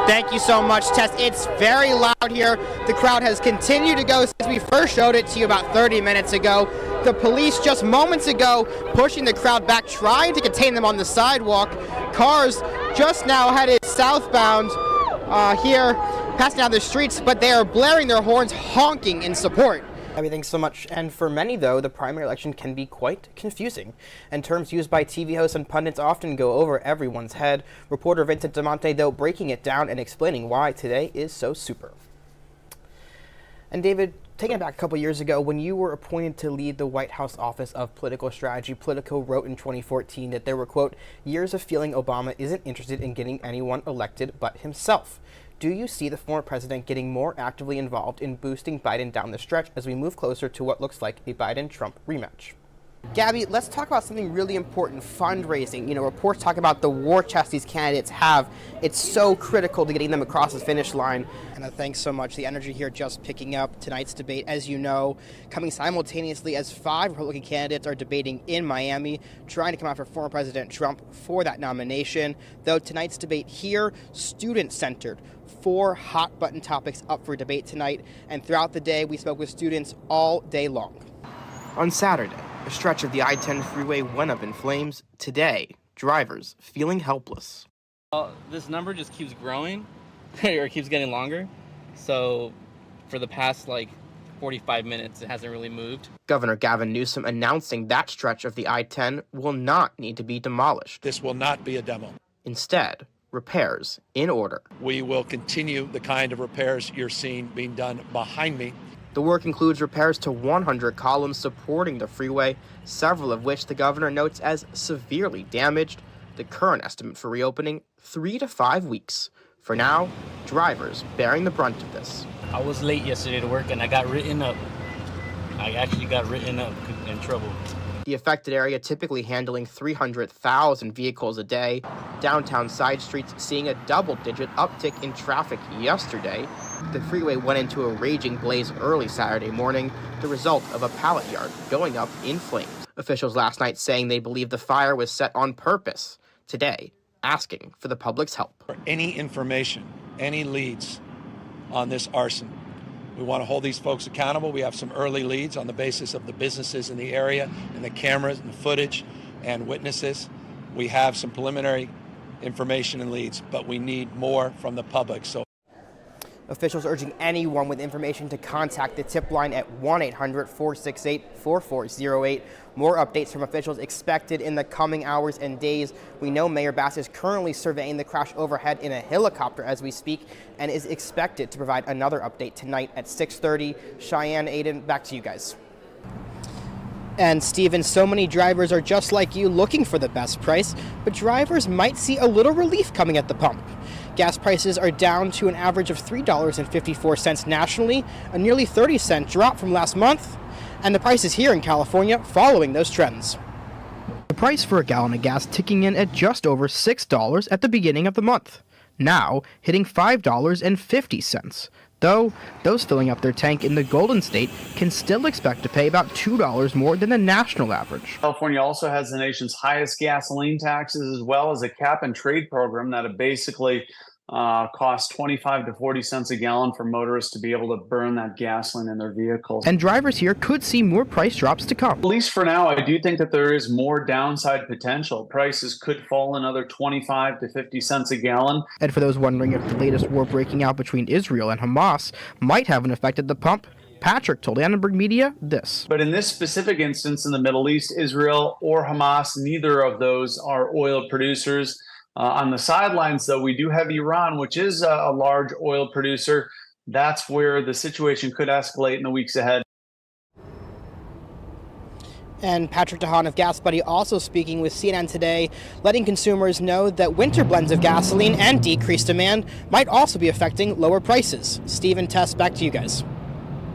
Thank you so much, Tess. It's very loud here. The crowd has continued to go since we first showed it to you about 30 minutes ago. The police just moments ago pushing the crowd back, trying to contain them on the sidewalk. Cars just now headed southbound here, passing down the streets, but they are blaring their horns, honking in support. Thanks so much. And for many, though, the primary election can be quite confusing, and terms used by TV hosts and pundits often go over everyone's head. Reporter Vincent DeMonte, though, breaking it down and explaining why today is so super. And David, taking it back a couple years ago, when you were appointed to lead the White House Office of Political Strategy, Politico wrote in 2014 that there were, quote, years of feeling Obama isn't interested in getting anyone elected but himself. Do you see the former president getting more actively involved in boosting Biden down the stretch as we move closer to what looks like a Biden-Trump rematch? Gabby, let's talk about something really important, fundraising. You know, reports talk about the war chest these candidates have. It's so critical to getting them across the finish line. And thanks so much. The energy here just picking up. Tonight's debate, as you know, coming simultaneously as 5 Republican candidates are debating in Miami, trying to come out for former President Trump for that nomination. Though tonight's debate here, student-centered. 4 hot-button topics up for debate tonight. And throughout the day, we spoke with students all day long. On Saturday, a stretch of the I-10 freeway went up in flames. Today, drivers feeling helpless. This number just keeps growing, or keeps getting longer. So for the past 45 minutes, it hasn't really moved. Governor Gavin Newsom announcing that stretch of the I-10 will not need to be demolished. This will not be a demo. Instead, repairs in order. We will continue the kind of repairs you're seeing being done behind me. The work includes repairs to 100 columns supporting the freeway, several of which the governor notes as severely damaged. The current estimate for reopening, 3 to 5 weeks. For now, drivers bearing the brunt of this. I was late yesterday to work and I got written up. I actually got written up in trouble. The affected area typically handling 300,000 vehicles a day. Downtown side streets seeing a double-digit uptick in traffic yesterday. The freeway went into a raging blaze early Saturday morning, the result of a pallet yard going up in flames. Officials last night saying they believe the fire was set on purpose. Today, asking for the public's help. For any information, any leads on this arson, we want to hold these folks accountable. We have some early leads on the basis of the businesses in the area and the cameras and the footage and witnesses. We have some preliminary information and leads, but we need more from the public. So, officials urging anyone with information to contact the tip line at 1-800-468-4408. More updates from officials expected in the coming hours and days. We know Mayor Bass is currently surveying the crash overhead in a helicopter as we speak and is expected to provide another update tonight at 6:30. Cheyenne, Aiden, back to you guys. And Stephen, so many drivers are just like you looking for the best price, but drivers might see a little relief coming at the pump. Gas prices are down to an average of $3.54 nationally, a nearly 30-cent drop from last month, and the prices here in California following those trends. The price for a gallon of gas ticking in at just over $6 at the beginning of the month, now hitting $5.50. Though, those filling up their tank in the Golden State can still expect to pay about $2 more than the national average. California also has the nation's highest gasoline taxes, as well as a cap-and-trade program that basically costs 25 to 40 cents a gallon for motorists to be able to burn that gasoline in their vehicles. And drivers here could see more price drops to come. At least for now, I do think that there is more downside potential. Prices could fall another 25 to 50 cents a gallon. And for those wondering if the latest war breaking out between Israel and Hamas might have an effect at the pump, Patrick told Annenberg Media this. But in this specific instance in the Middle East, Israel or Hamas, neither of those are oil producers. On the sidelines, though, we do have Iran, which is a large oil producer. That's where the situation could escalate in the weeks ahead. And Patrick DeHaan of Gas Buddy also speaking with CNN today, letting consumers know that winter blends of gasoline and decreased demand might also be affecting lower prices. Steve and Tess, back to you guys.